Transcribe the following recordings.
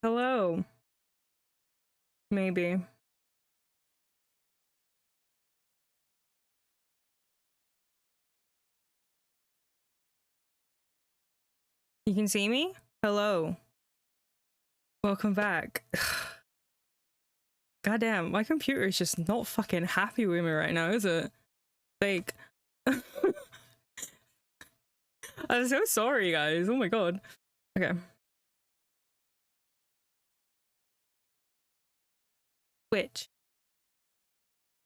Hello. Maybe. You can see me? Hello. Welcome back. Goddamn, my computer is just not fucking happy with me right now, is it? Like, I'm so sorry, guys. Oh my god. Okay. Which?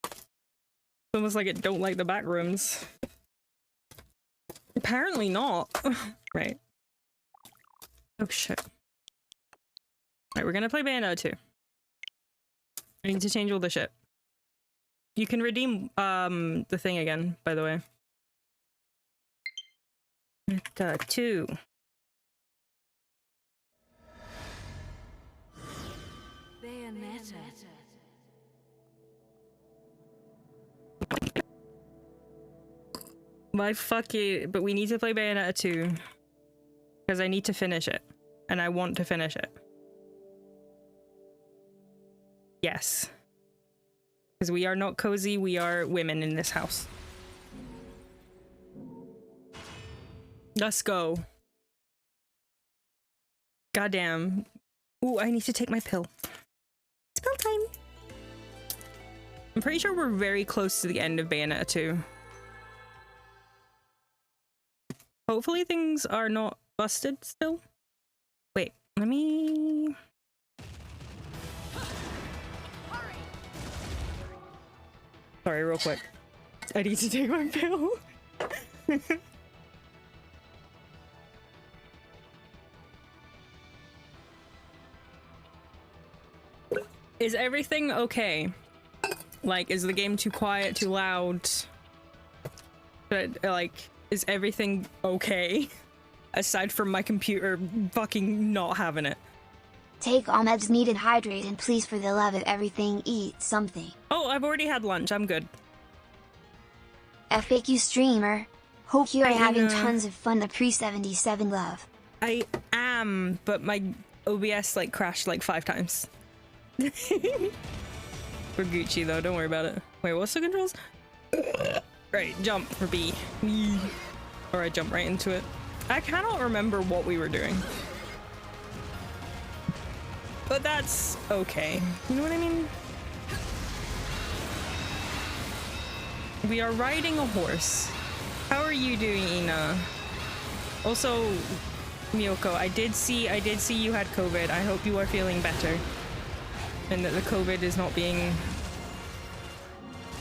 It's almost like it don't like the back rooms. Apparently not. Right. Oh shit. Alright, we're gonna play Bayonetta 2. I need to change all the shit. You can redeem the thing again, by the way. Bayonetta 2. Bayonetta. My fucking... But we need to play Bayonetta 2. Because I need to finish it. And I want to finish it. Yes. Because we are not cozy, we are women in this house. Let's go. Goddamn. Ooh, I need to take my pill. It's pill time. I'm pretty sure we're very close to the end of Bayonetta 2. Hopefully things are not busted still. Wait, let me... Sorry, real quick. I need to take my pill. Is everything okay? Like, is the game too quiet, too loud? But, like, is everything okay? Aside from my computer fucking not having it. Take all meds needed, hydrate, and please for the love of everything eat something. Oh, I've already had lunch, I'm good. FAQ streamer. Hope you are having tons of fun. The pre-77 love. I am, but my OBS like crashed like 5 times. We're Gucci though, don't worry about it. Wait, what's the controls? Right, jump for B. Or I jump right into it. I cannot remember what we were doing. But that's okay. You know what I mean? We are riding a horse. How are you doing, Ina? Also, Miyoko, I did see you had COVID. I hope you are feeling better. And that the COVID is not being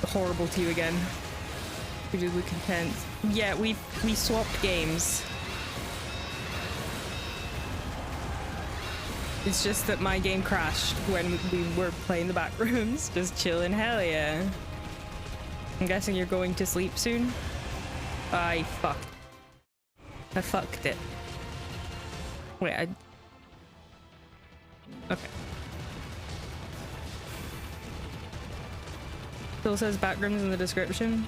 horrible to you again. We do look content. Yeah, we swapped games. It's just that my game crashed when we were playing the back rooms. Just chilling, hell yeah. I'm guessing you're going to sleep soon? I fucked it. Wait, okay. Still says backrooms in the description.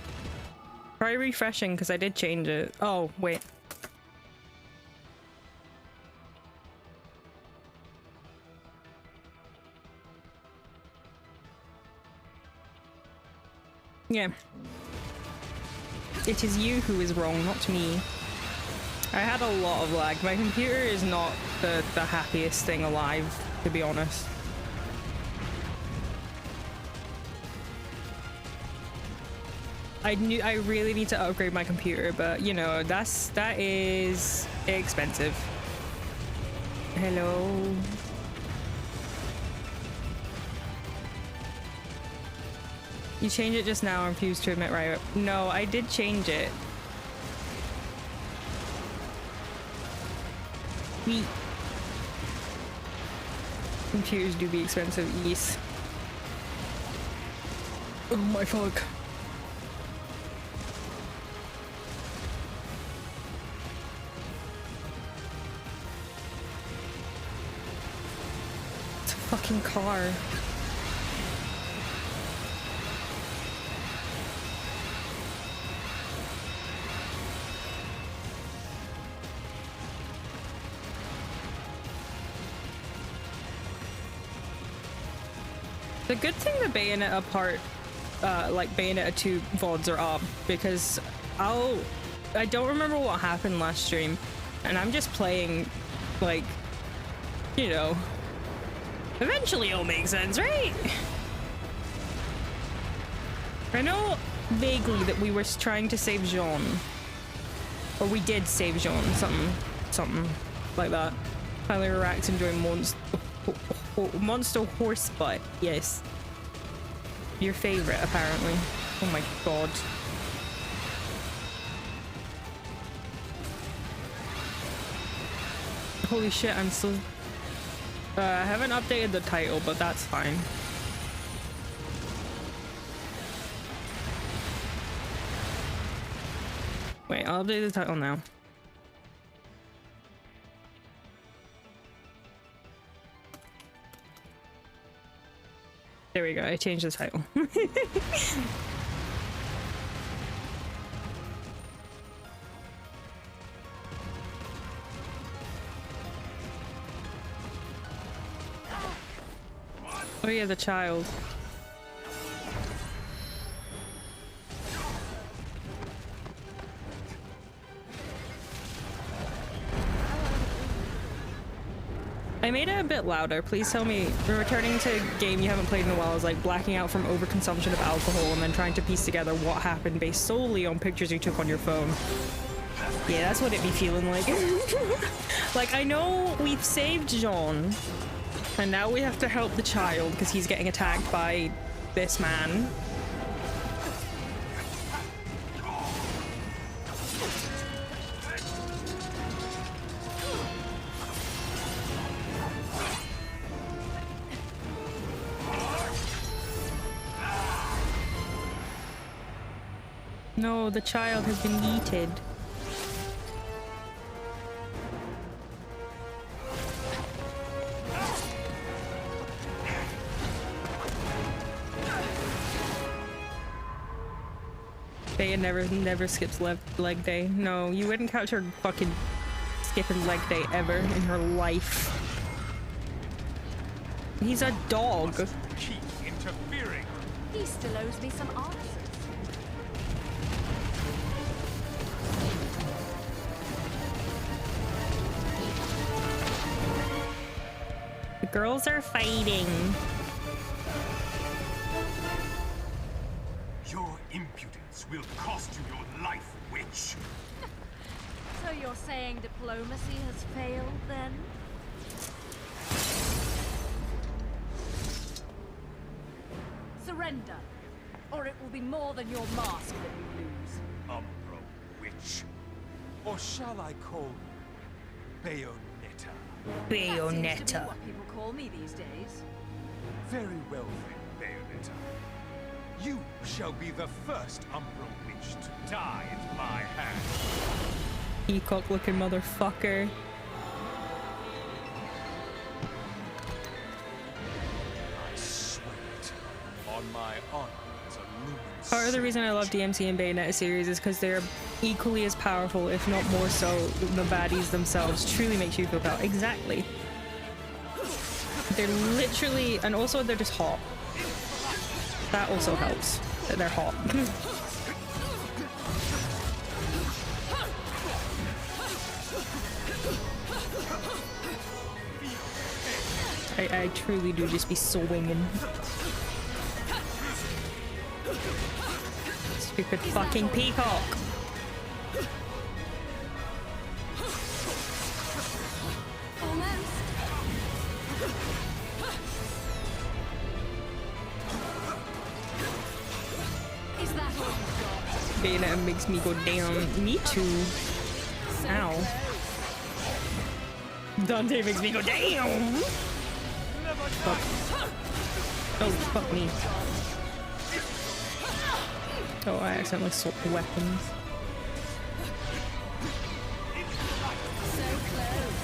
Try refreshing because I did change it. Oh, wait. Yeah. It is you who is wrong, not me. I had a lot of lag. My computer is not the happiest thing alive, to be honest. I really need to upgrade my computer, but you know, that is expensive. Hello. You changed it just now and refused to admit, right? No, I did change it. Computers do be expensive, yes. Oh my fuck. It's a fucking car. The good thing the Bayonetta part, like Bayonetta 2 VODs are up, because I don't remember what happened last stream, and I'm just playing, like, you know, eventually it'll make sense, right? I know vaguely that we were trying to save Jean, or we did save Jean, something like that. Tyler Rax enjoying monster horse butt. Yes, your favorite apparently. Oh my god. Holy shit, I'm still I haven't updated the title, but that's fine. Wait, I'll update the title now. There we go, I changed the title. Oh yeah, the child. I made it a bit louder. Please tell me, returning to a game you haven't played in a while is like blacking out from overconsumption of alcohol and then trying to piece together what happened based solely on pictures you took on your phone. Yeah, that's what it be feeling like. Like, I know we've saved Jean, and now we have to help the child because he's getting attacked by this man. No, the child has been yeeted. Bea never skips leg day. No, you wouldn't catch her fucking skipping leg day ever in her life. He's a dog. Keep interfering. He still owes me some answers. The girls are fighting. Your impudence will cost you your life, witch. So you're saying diplomacy has failed, then? Surrender, or it will be more than your mask that you lose. Umbro witch. Or shall I call you Bayonetta? That seems to be Bayonetta. what people call me these days. Very well then, Bayonetta. You shall be the first Umbro witch to die at my hand. Peacock looking motherfucker. I swear it on my honor as a lumen. Part of the reason I love DMC and Bayonetta series is because they're equally as powerful, if not more so, the baddies themselves. Truly makes you feel proud. Exactly. They're literally, and also they're just hot. That also helps, that they're hot. I truly do just be swinging. Stupid fucking peacock. Is that all you've got? Bayonetta makes me go down. Me too. Ow. Dante makes me go down. Fuck. Oh, fuck me. Oh, I accidentally swapped weapons. So close.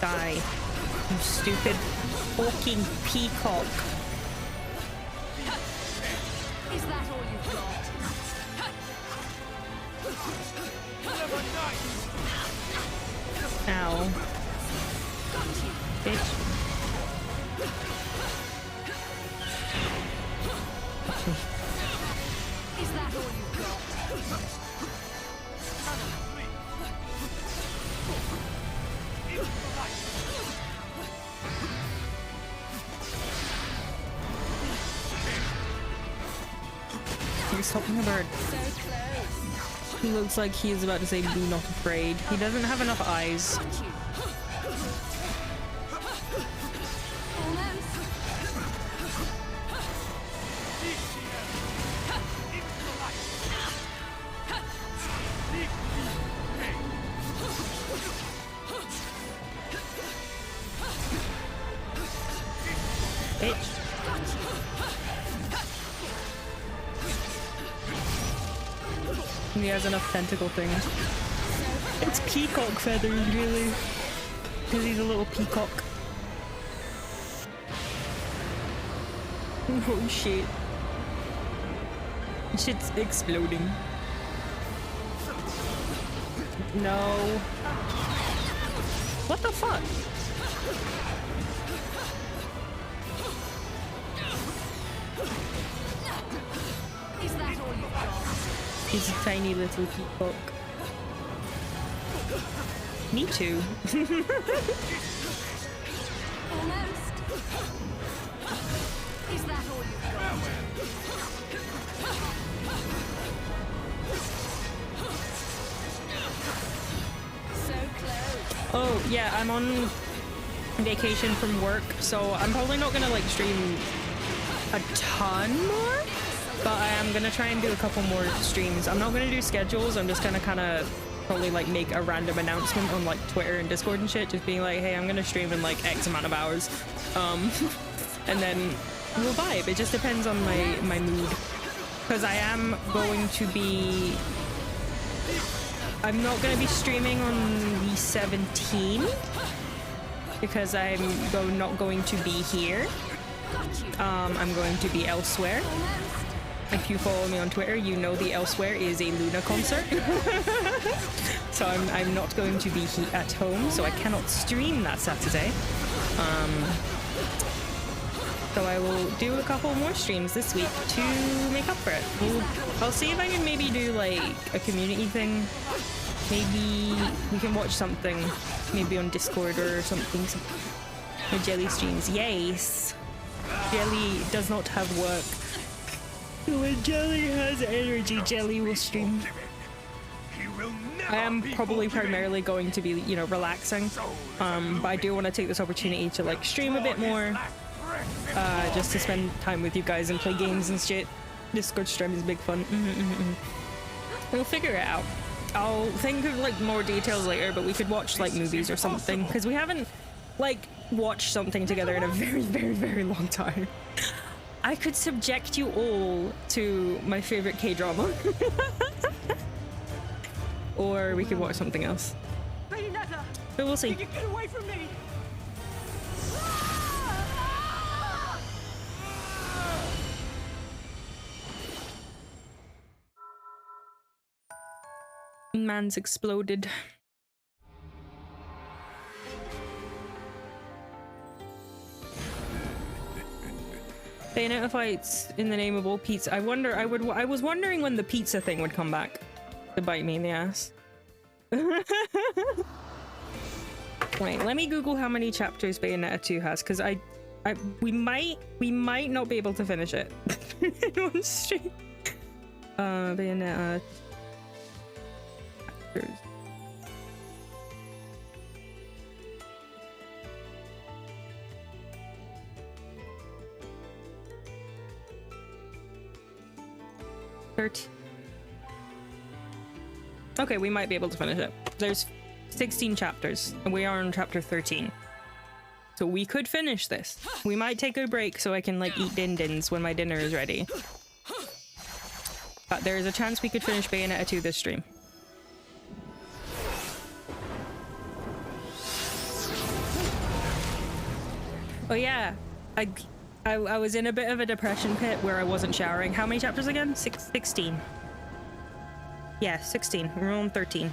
Die. You stupid fucking peacock. Is that all you've got? Ow. Bitch. Is that all you've got? He's stopping a bird. So close. He looks like he is about to say be not afraid. He doesn't have enough eyes. Got you. Almost. Bitch. He has enough tentacle things. It's peacock feathers, really. Because he's a little peacock. Oh shit. Shit's exploding. No. What the fuck? Is that all you've got? He's a tiny little peacock. Me too. Almost. Is that all you've got? So close. Oh yeah, I'm on vacation from work, so I'm probably not gonna like stream a ton more, but I am gonna try and do a couple more streams. I'm not gonna do schedules. I'm just gonna kind of probably like make a random announcement on like Twitter and Discord and shit, just being like, hey, I'm gonna stream in like X amount of hours, and then we'll vibe. It just depends on my mood, because I am going to be. I'm not gonna be streaming on the 17th because I'm not going to be here. I'm going to be elsewhere. If you follow me on Twitter, you know the elsewhere is a Luna concert. So I'm not going to be at home, so I cannot stream that Saturday. So I will do a couple more streams this week to make up for it. I'll see if I can maybe do like a community thing. Maybe we can watch something, maybe on Discord or something. Or Jelly streams. Yes! Jelly does not have work. When Jelly has energy, Jelly will stream. I am probably primarily going to be, you know, relaxing. But I do want to take this opportunity to like stream a bit more. Just to spend time with you guys and play games and shit. Discord stream is big fun. We'll figure it out. I'll think of like more details later, but we could watch like movies or something, because we haven't like watched something together in a very, very, very long time. I could subject you all to my favorite K-drama. Or we could watch something else. Bayonetta! But we'll see. Get away from me! Man's exploded. Bayonetta fights in the name of all pizza. I was wondering when the pizza thing would come back to bite me in the ass. Wait, let me Google how many chapters Bayonetta 2 has, because we might not be able to finish it in one stream. Bayonetta chapters. Okay, we might be able to finish it. There's 16 chapters, and we are on chapter 13. So we could finish this. We might take a break so I can like eat din-dins when my dinner is ready. But there is a chance we could finish Bayonetta 2 this stream. Oh yeah, I was in a bit of a depression pit where I wasn't showering. How many chapters again? 16. Yeah, 16. We're on 13.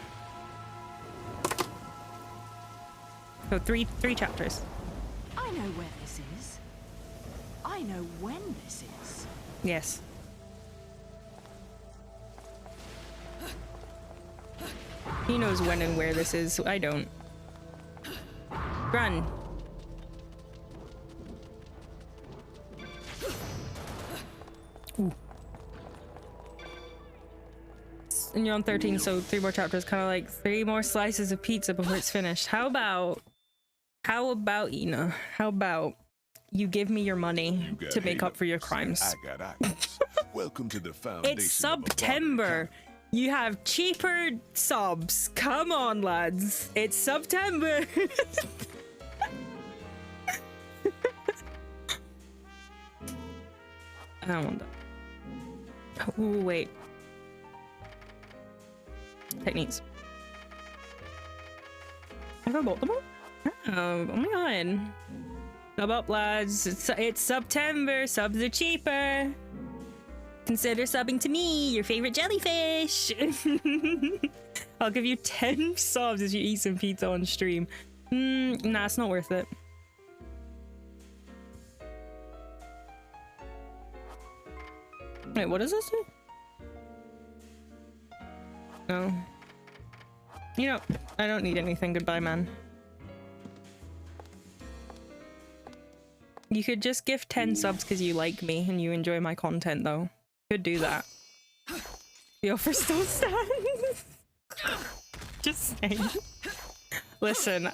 So three chapters. I know where this is. I know when this is. Yes. He knows when and where this is. I don't. Run. Ooh. And you're on 13, so 3 more chapters. Kind of like 3 more slices of pizza before it's finished. How about Ina? How about you give me your money to make up for your crimes? I got access. Welcome to the foundation. It's September. You have cheaper subs. Come on, lads. It's September. I don't want that. Oh, wait. Techniques. Have I bought them all? Oh my god. Sub up, lads. It's September. Subs are cheaper. Consider subbing to me, your favorite jellyfish. I'll give you 10 subs if you eat some pizza on stream. Nah, it's not worth it. Wait, what does this do? No. You know, I don't need anything. Goodbye, man. You could just give 10 subs because you like me and you enjoy my content, though. Could do that. The offer still stands. Just saying. Listen,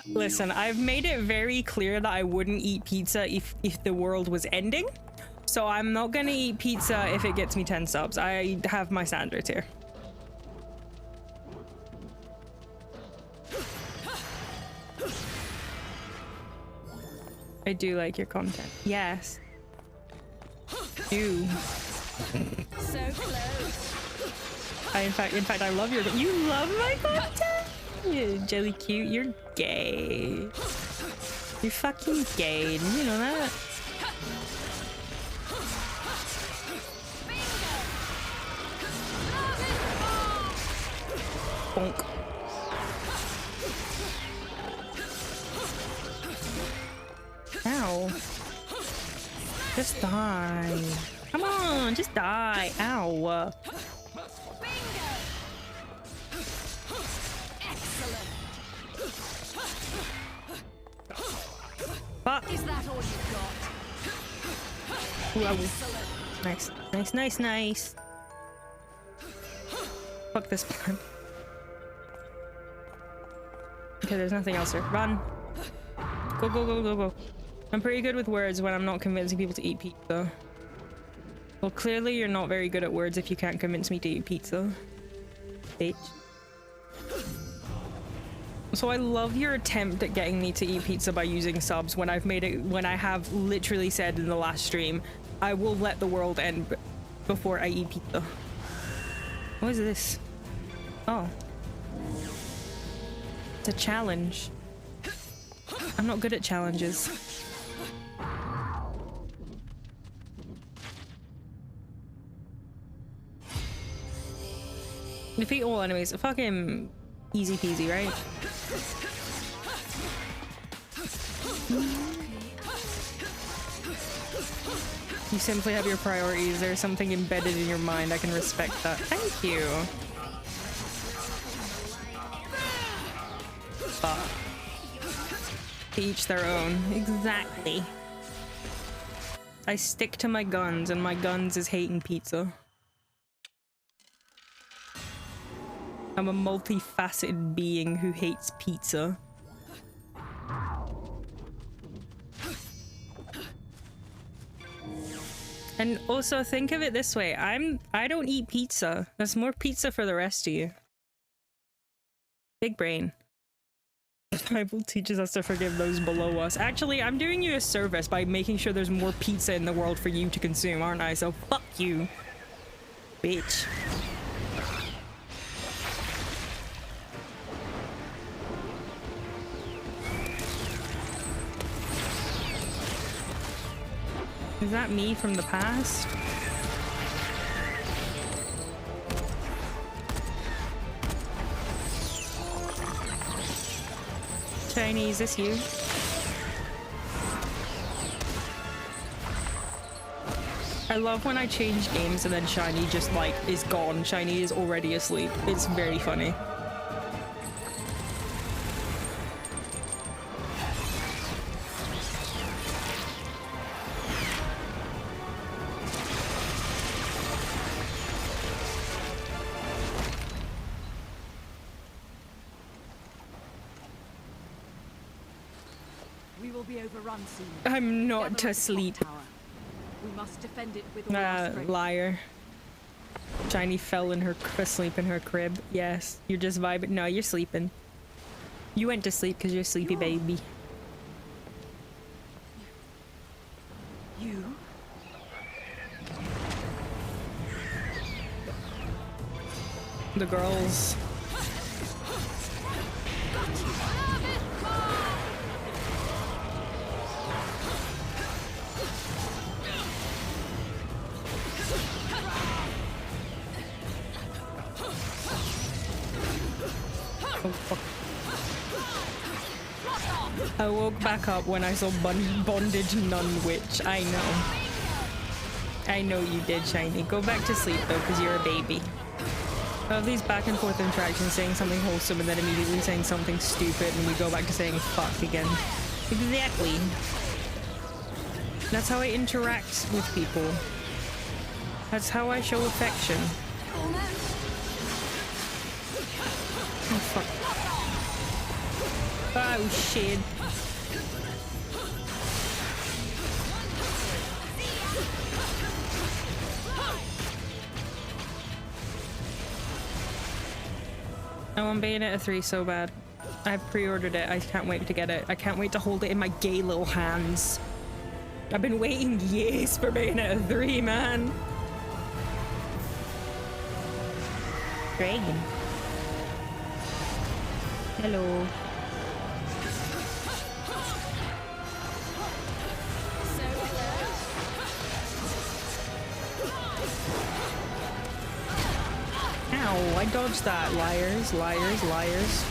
I've made it very clear that I wouldn't eat pizza if the world was ending. So I'm not gonna eat pizza if it gets me 10 subs. I have my standards here. I do like your content. Yes. You. So close. In fact, I love your. You love my content. You jelly cute. You're gay. You're fucking gay. Did you know that? Bonk. Ow. Just die. Come on, just die. Ow. Fuck. Is that all you got? Nice. Nice. Fuck this plan. Okay, there's nothing else here. Run. Go. I'm pretty good with words when I'm not convincing people to eat pizza. Well, clearly you're not very good at words if you can't convince me to eat pizza. Bitch. So I love your attempt at getting me to eat pizza by using subs when I have literally said in the last stream, I will let the world end before I eat pizza. What is this? Oh. It's a challenge. I'm not good at challenges. Defeat all enemies. Fucking easy peasy, right? You simply have your priorities. There's something embedded in your mind. I can respect that. Thank you. Fuck. To each their own. Exactly. I stick to my guns, and my guns is hating pizza. I'm a multifaceted being who hates pizza. And also think of it this way, I don't eat pizza. There's more pizza for the rest of you. Big brain. The Bible teaches us to forgive those below us. Actually, I'm doing you a service by making sure there's more pizza in the world for you to consume, aren't I? So fuck you, bitch. Is that me from the past? Shiny, is this you? I love when I change games and then Shiny just like is gone. Shiny is already asleep. It's very funny. be overrun soon. I'm not Gather to at the top sleep. tower. We must defend it with all our strength. Liar. Shiny fell in her asleep in her crib. Yes, you're just vibing. No, you're sleeping. You went to sleep because you're a sleepy baby. You? The girls. Oh, fuck. I woke back up when I saw bondage nun witch. I know. I know you did, Shiny. Go back to sleep though, because you're a baby. I have these back and forth interactions, saying something wholesome and then immediately saying something stupid, and we go back to saying fuck again. Exactly. That's how I interact with people. That's how I show affection. Oh fuck. Oh shit. I want Bayonetta 3 so bad. I've pre-ordered it. I can't wait to get it. I can't wait to hold it in my gay little hands. I've been waiting years for Bayonetta 3, man. Dragon. Hello. Ow, I dodged that. Liars, liars, liars.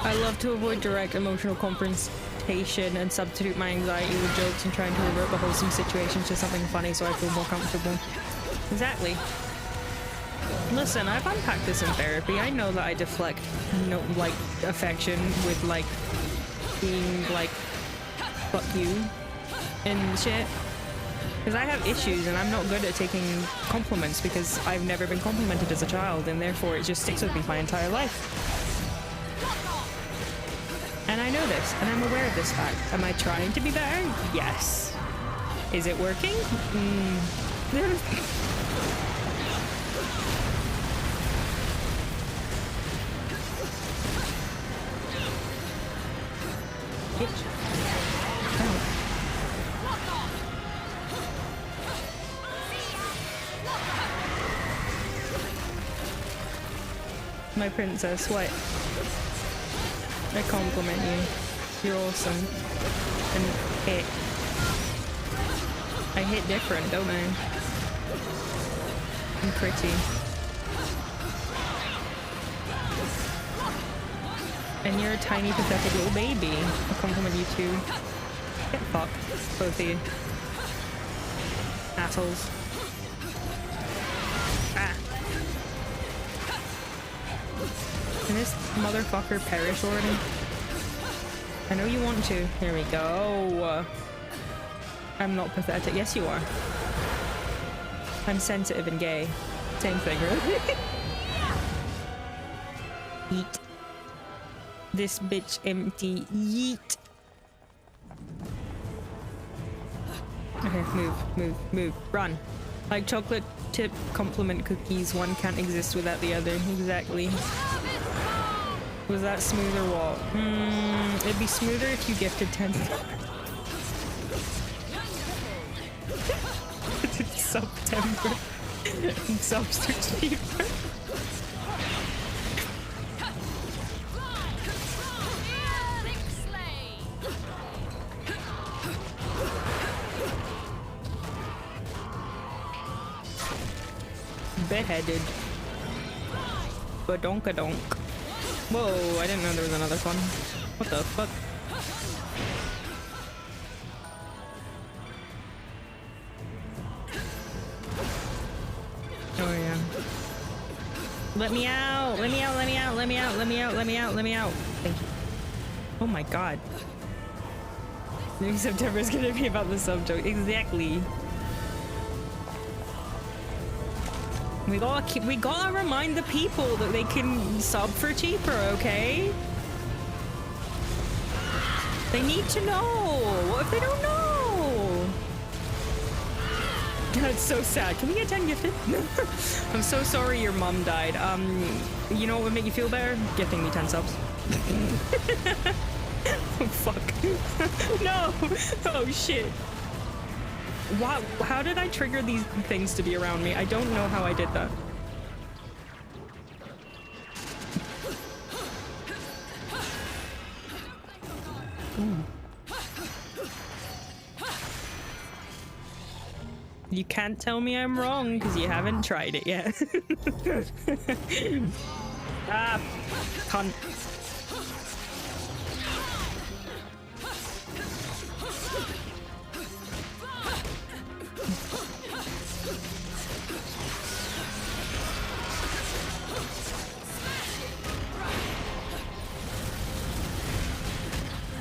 I love to avoid direct emotional confrontation and substitute my anxiety with jokes and trying to revert the wholesome situations to something funny so I feel more comfortable. Exactly. Listen, I've unpacked this in therapy. I know that I deflect like affection with like being like fuck you and shit. Because I have issues and I'm not good at taking compliments because I've never been complimented as a child and therefore it just sticks with me my entire life. And I know this, and I'm aware of this fact. Am I trying to be better? Yes. Is it working? Bitch. Oh. My princess, what? I compliment you. You're awesome. And hit. I hit different, don't I? I'm pretty. And you're a tiny, pathetic little baby. I compliment you too. Get fucked, both of you. Assholes. Ah. Can this motherfucker perish already? I know you want to. Here we go. I'm not pathetic. Yes, you are. I'm sensitive and gay. Same thing, really. Yeet. This bitch empty. Yeet. Okay, move. Run. Like chocolate chip compliment cookies, one can't exist without the other. Exactly. Was that smooth or what? It'd be smoother if you gifted 10. It's September. Subs are cheaper. Beheaded. Badonka-donk. Whoa, I didn't know there was another one. What the fuck? Oh yeah. Let me out. Let me out. Let me out. Let me out. Let me out. Let me out. Let me out. Thank you. Oh my god. Maybe September is gonna be about the subject. Exactly. We gotta remind the people that they can sub for cheaper, okay? They need to know. What if they don't know? That's so sad. Can we get 10 gifted? I'm so sorry your mom died. You know what would make you feel better? Gifting me 10 subs. Oh, fuck. No! Oh, shit. Wow, how did I trigger these things to be around me? I don't know how I did that. Ooh. You can't tell me I'm wrong because you haven't tried it yet. Ah, cunt.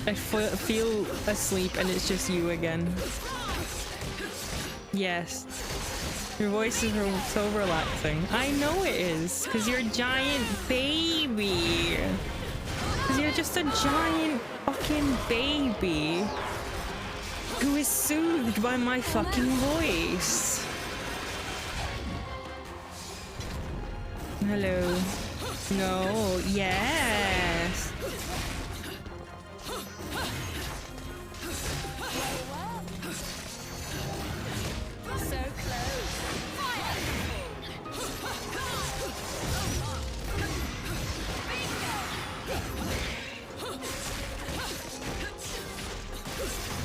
I feel asleep and it's just you again. Yes. Your voice is so relaxing. I know it is, because you're a giant baby. Because you're just a giant fucking baby who is soothed by my fucking voice. Hello. No. Yes.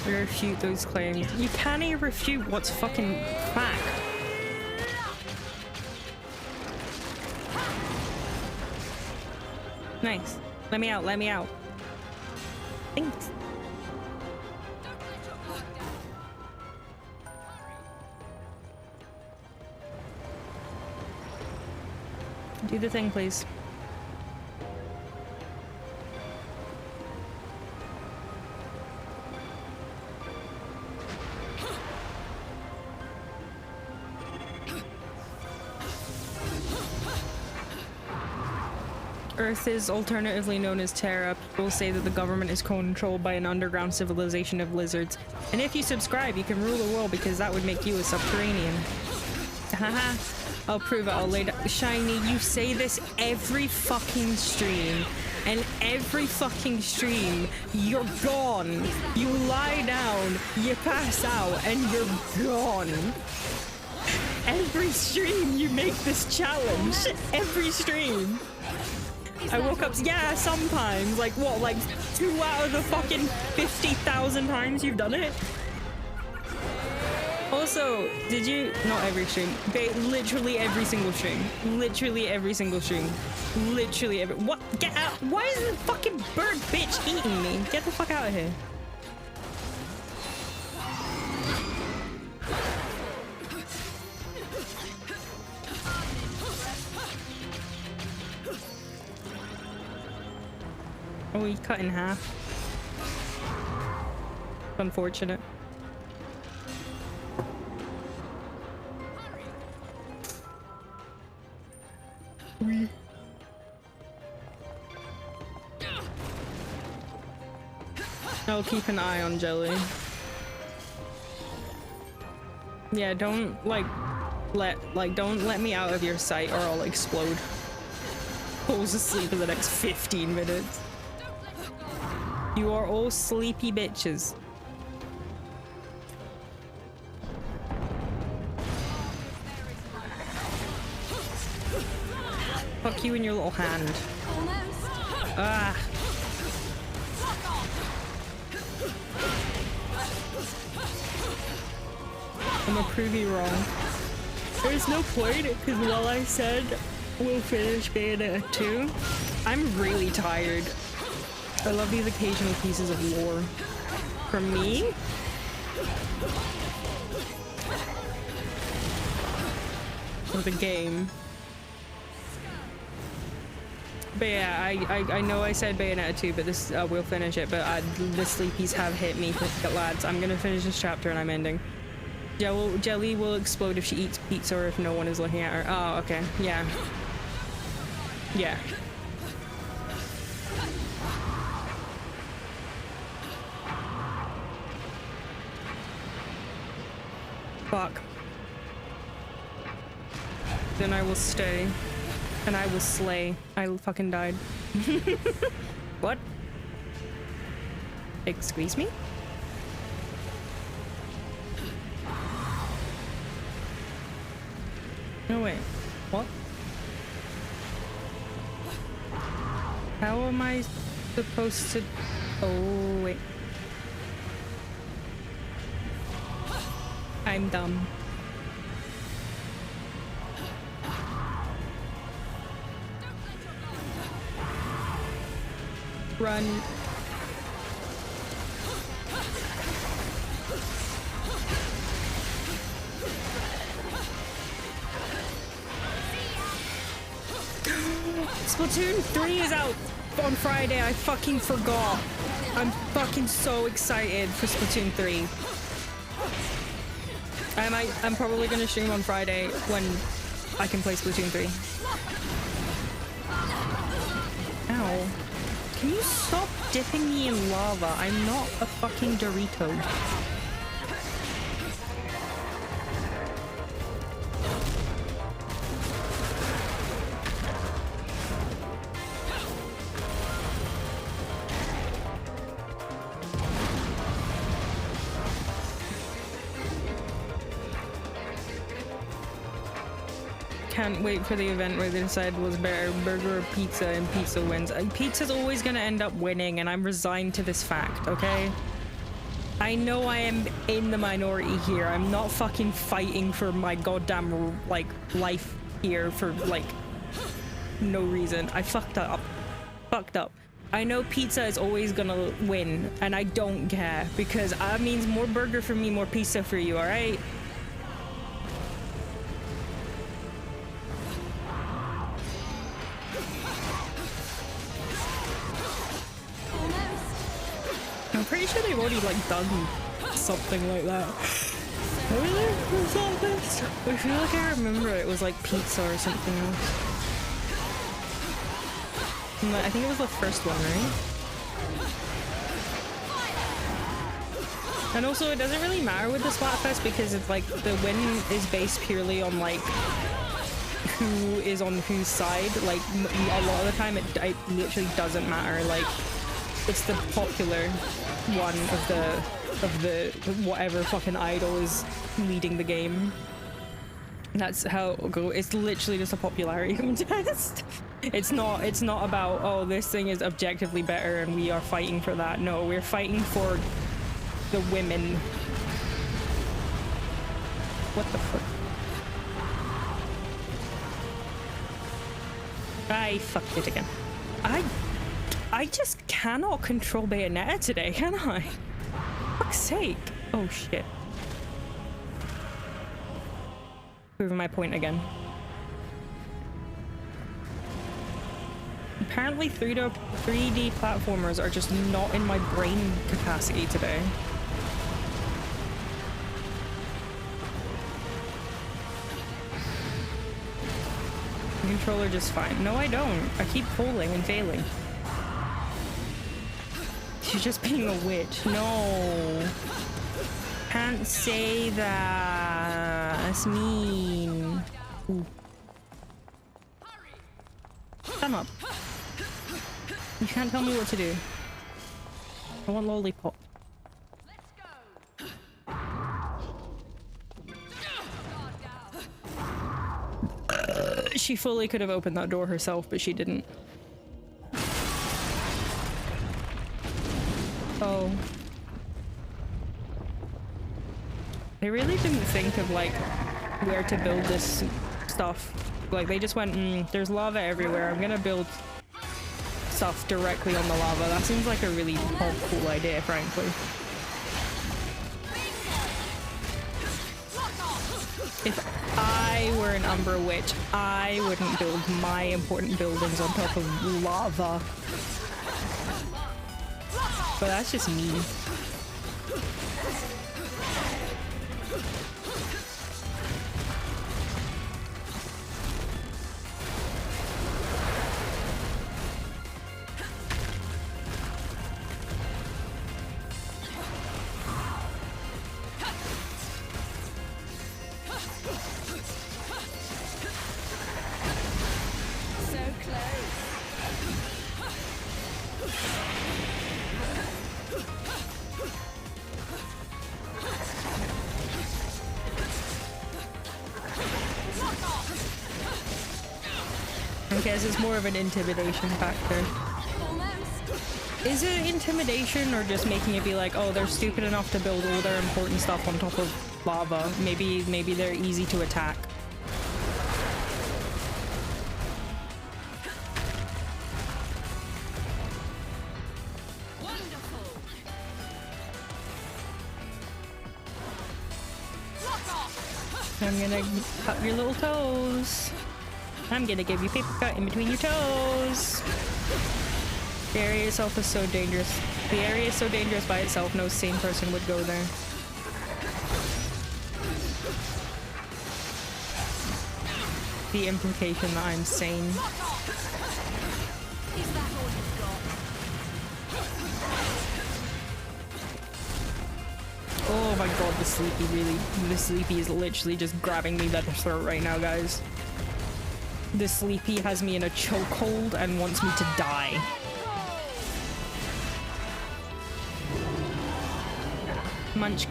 Refute those claims. You can't even refute what's fucking fact. Nice. Let me out, let me out. Thanks. Do the thing, please. Earth is alternatively known as Terra. People say that the government is controlled by an underground civilization of lizards. And if you subscribe, you can rule the world because that would make you a subterranean. Haha. I'll prove it. I'll lay down. Shiny, you say this every fucking stream. And every fucking stream, you're gone. You lie down, you pass out, and you're gone. Every stream you make this challenge. Every stream. I woke up, yeah, sometimes. Like what, like 2 out of the fucking 50,000 times you've done it? Also, did you, not every stream, literally every single stream. Literally every single stream. Literally every, what, get out, why is the fucking bird bitch eating me? Get the fuck out of here. Oh, he cut in half. Unfortunate. I'll keep an eye on Jelly. Yeah, don't don't let me out of your sight or I'll explode. Falls asleep in the next 15 minutes. You are all sleepy bitches. Fuck you in your little hand. Ah. I'm gonna prove you wrong. There's no point because while I said we'll finish Bayonetta 2, I'm really tired. I love these occasional pieces of lore. For me? For the game. But yeah, I know I said Bayonetta 2, but this we'll finish it. But the sleepies have hit me, lads. I'm gonna finish this chapter and I'm ending. Jelly will explode if she eats pizza or if no one is looking at her. Oh, okay. Yeah. Yeah. Fuck. Then I will stay. And I will slay. I fucking died. What? Excuse me? No, wait. What? How am I supposed to... Oh, wait. I'm dumb. Run. Splatoon 3 is out on Friday. I fucking forgot. I'm fucking so excited for Splatoon 3. I'm probably gonna stream on Friday when I can play Splatoon 3. Ow. Can you stop dipping me in lava? I'm not a fucking Dorito. Can't wait for the event where they decide was better, burger or pizza, and pizza wins. Pizza's always gonna end up winning, and I'm resigned to this fact, okay? I know I am in the minority here. I'm not fucking fighting for my goddamn, like, life here for, like, no reason. I fucked up. Fucked up. I know pizza is always gonna win, and I don't care, because that means more burger for me, more pizza for you, alright? I'm pretty sure they've already like done something like that. Really? Was that this? I feel like I remember it was like pizza or something else. I think it was the first one, right? And also it doesn't really matter with the Splatfest because it's like the win is based purely on like who is on whose side. Like a lot of the time it literally doesn't matter. Like it's the popular one of the whatever fucking idol is leading the game. That's how it'll go. It's literally just a popularity contest. It's not about, oh, this thing is objectively better and we are fighting for that. No, we're fighting for the women. What the fuck? I fucked it again. I just cannot control Bayonetta today, can I? For fuck's sake. Oh shit. Proving my point again. Apparently 3D platformers are just not in my brain capacity today. The controller just fine. No, I don't. I keep falling and failing. She's just being a witch. No. Can't say that. That's mean. Ooh. Shut up. You can't tell me what to do. I want lollipop. She fully could have opened that door herself, but she didn't. Oh. They really didn't think of like where to build this stuff. Like they just went, there's lava everywhere. I'm gonna build stuff directly on the lava. That seems like a really cool idea, frankly. If I were an Umbra Witch, I wouldn't build my important buildings on top of lava. But that's just me. I guess it's more of an intimidation factor. Is it intimidation or just making it be like, oh, they're stupid enough to build all their important stuff on top of lava? Maybe they're easy to attack. I'm gonna cut your little toes. I'm gonna give you paper cut in between your toes. The area itself is so dangerous. The area is so dangerous by itself, no sane person would go there. The implication that I'm sane. Oh my god, the sleepy is literally just grabbing me by the throat right now, guys. The sleepy has me in a chokehold and wants me to die. Munch.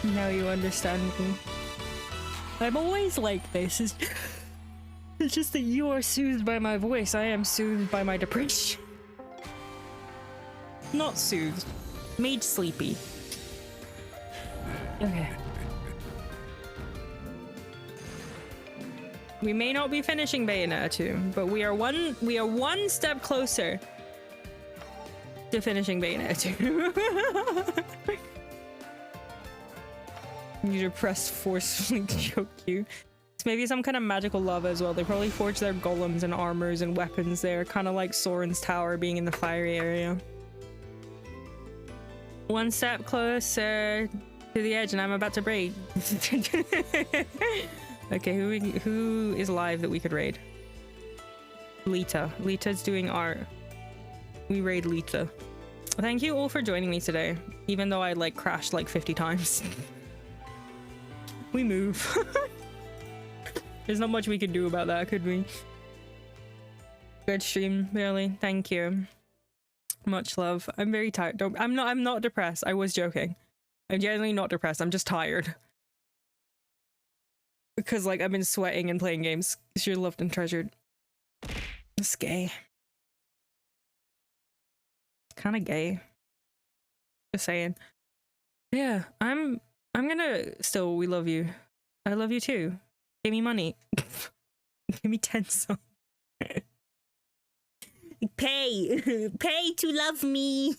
Now you understand me. I'm always like this. It's just that you are soothed by my voice. I am soothed by my depression. Not soothed. Made sleepy. Okay. We may not be finishing Bayonetta 2, but we are one step closer to finishing Bayonetta 2. You depressed forcefully choke you. It's maybe some kind of magical lava as well. They probably forge their golems and armors and weapons there, kind of like Soren's tower being in the fiery area. One step closer to the edge and I'm about to break. Okay, who is live that we could raid? Lita. Lita's doing art. We raid Lita. Thank you all for joining me today, even though I like crashed like 50 times. We move. There's not much we could do about that, could we? Good stream, really. Thank you. Much love. I'm very tired. I'm not depressed. I was joking. I'm genuinely not depressed. I'm just tired. Because like I've been sweating and playing games. Because you're loved and treasured. It's gay. It's kind of gay. Just saying. Yeah, I'm gonna still, we love you. I love you too. Give me money. Give me 10 songs. Pay! Pay to love me!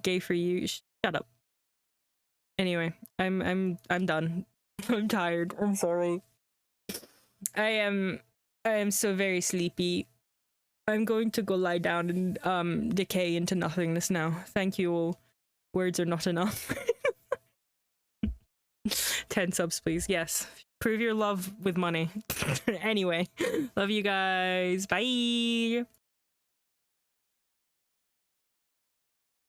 Gay for you. Shut up. Anyway, I'm done. I'm tired. I'm sorry. I am so very sleepy. I'm going to go lie down and decay into nothingness now. Thank you all. Words are not enough. 10 subs, please. Yes. Prove your love with money. Anyway, love you guys. Bye.